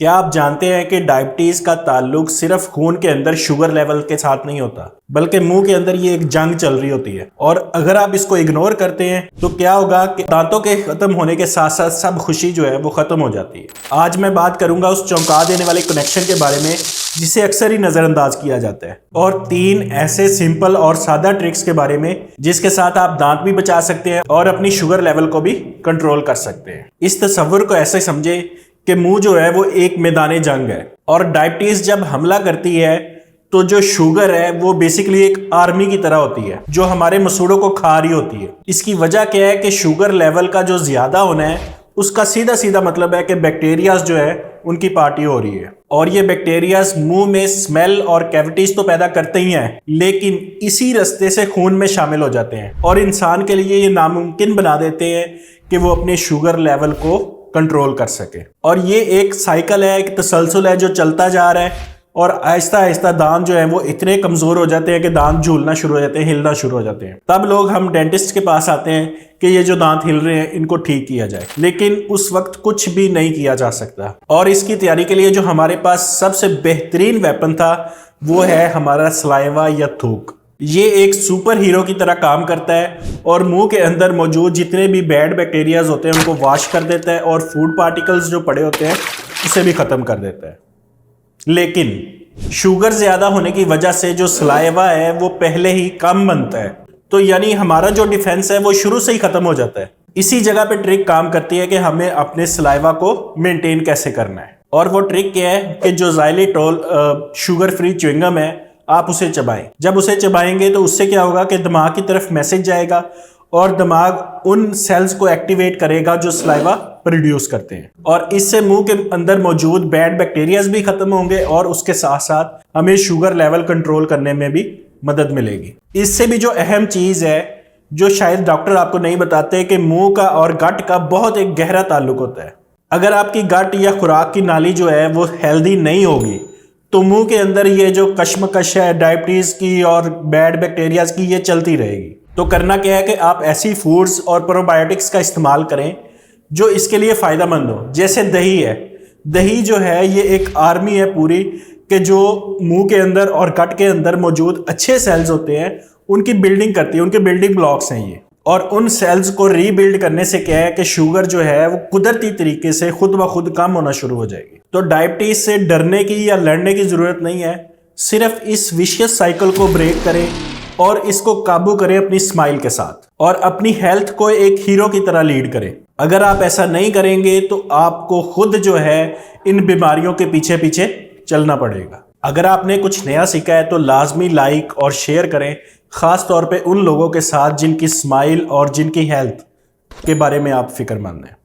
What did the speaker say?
क्या आप जानते हैं कि डायबिटीज का ताल्लुक सिर्फ खून के अंदर शुगर लेवल के साथ नहीं होता, बल्कि मुंह के अंदर ये एक जंग चल रही होती है। और अगर आप इसको इग्नोर करते हैं तो क्या होगा कि दांतों के खत्म होने के साथ साथ सब खुशी जो है वो खत्म हो जाती है। आज मैं बात करूंगा उस चौंका देने वाले कनेक्शन के बारे में जिसे अक्सर ही नजरअंदाज किया जाता है, और 3 ऐसे सिंपल और सादा ट्रिक्स के बारे में जिसके साथ आप दांत भी बचा सकते हैं और अपनी शुगर लेवल को भी कंट्रोल कर सकते हैं। इस तस्वुर को ऐसे समझे कि मुंह जो है वो एक मैदान जंग है, और डायबिटीज जब हमला करती है तो जो शुगर है वो बेसिकली एक आर्मी की तरह होती है जो हमारे मसूड़ों को खा रही होती है। इसकी वजह क्या है कि शुगर लेवल का जो ज्यादा होना है उसका सीधा सीधा मतलब है कि बैक्टीरियाज जो है उनकी पार्टी हो रही है, और ये बैक्टीरियाज मुंह में स्मेल और कैविटीज तो पैदा करते ही हैं, लेकिन इसी रास्ते से खून में शामिल हो जाते हैं और इंसान के लिए ये नामुमकिन बना देते हैं कि वो अपने शुगर लेवल को कंट्रोल कर सके। और ये एक साइकिल है, एक तसलसल है जो चलता जा रहा है, और आहिस्ता आहिस्ता दांत जो है वो इतने कमजोर हो जाते हैं कि दांत झूलना शुरू हो जाते हैं, हिलना शुरू हो जाते हैं। तब लोग हम डेंटिस्ट के पास आते हैं कि ये जो दांत हिल रहे हैं इनको ठीक किया जाए, लेकिन उस वक्त कुछ भी नहीं किया जा सकता। और इसकी तैयारी के लिए जो हमारे पास सबसे बेहतरीन वेपन था वो है हमारा सलाइवा या थूक। ये एक सुपर हीरो की तरह काम करता है और मुंह के अंदर मौजूद जितने भी बैड बैक्टीरियाज होते हैं उनको वॉश कर देता है, और फूड पार्टिकल्स जो पड़े होते हैं उसे भी खत्म कर देता है। लेकिन शुगर ज्यादा होने की वजह से जो सलाइवा है वो पहले ही कम बनता है, तो यानी हमारा जो डिफेंस है वो शुरू से ही खत्म हो जाता है। इसी जगह पे ट्रिक काम करती है कि हमें अपने सलाइवा को मेंटेन कैसे करना है, और वो ट्रिक क्या है कि जो ज़ाइलेटोल शुगर फ्री च्युइंगम है आप उसे चबाएं। जब उसे चबाएंगे तो उससे क्या होगा कि दिमाग की तरफ मैसेज जाएगा और दिमाग उन सेल्स को एक्टिवेट करेगा जो सलाइवा प्रोड्यूस करते हैं, और इससे मुंह के अंदर मौजूद बैड बैक्टीरियाज भी खत्म होंगे और उसके साथ साथ हमें शुगर लेवल कंट्रोल करने में भी मदद मिलेगी। इससे भी जो अहम चीज है जो शायद डॉक्टर आपको नहीं बताते कि मुंह का और गट का बहुत एक गहरा ताल्लुक होता है। अगर आपकी गट या खुराक की नाली जो है वो हेल्दी नहीं होगी तो मुंह के अंदर ये जो कश्मकश है डायबिटीज की और बैड बैक्टीरियाज की ये चलती रहेगी। तो करना क्या है कि आप ऐसी फूड्स और प्रोबायोटिक्स का इस्तेमाल करें जो इसके लिए फायदेमंद हो। जैसे दही है, दही जो है ये एक आर्मी है पूरी कि जो मुंह के अंदर और गट के अंदर मौजूद अच्छे सेल्स होते हैं उनकी बिल्डिंग करती है, उनके बिल्डिंग ब्लॉक्स हैं ये। और उन सेल्स को रीबिल्ड करने से क्या है कि शुगर जो है वो कुदरती तरीके से खुद ब खुद कम होना शुरू हो जाएगी। तो डायबिटीज से डरने की या लड़ने की जरूरत नहीं है, सिर्फ इस विशियस साइकिल को ब्रेक करें और इसको काबू करें अपनी स्माइल के साथ, और अपनी हेल्थ को एक हीरो की तरह लीड करें। अगर आप ऐसा नहीं करेंगे तो आपको खुद जो है इन बीमारियों के पीछे पीछे चलना पड़ेगा। अगर आपने कुछ नया सीखा है तो लाजमी लाइक और शेयर करें, खास तौर पे उन लोगों के साथ जिनकी स्माइल और जिनकी हेल्थ के बारे में आप फिक्रमंद हैं।